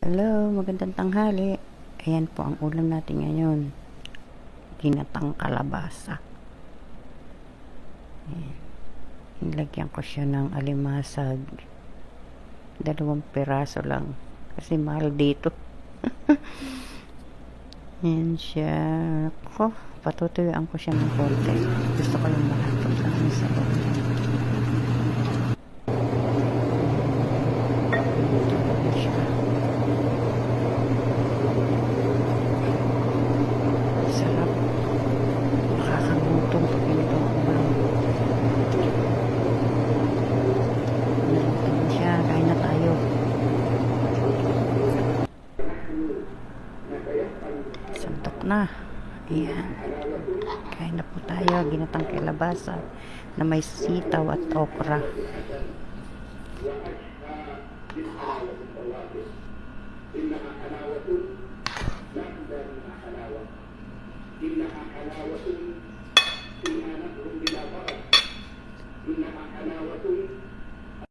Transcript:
Hello, magandang tanghali. Ayan po ang ulam natin ngayon. Ginatang kalabasa. Ayan. Nilagyan ko siya ng alimasag. 2 piraso lang. Kasi mahal dito. Ayan siya. Ako, patutuyuan ko siya ng konti. Gusto ko yung malapot lang sa loob. Sarap. Nakakangutong pag ganitong ulam. Naluto siya. Kain na tayo. Santok na. Ayan. Kain na po tayo. Ginatang kalabasa na may sitaw at okra.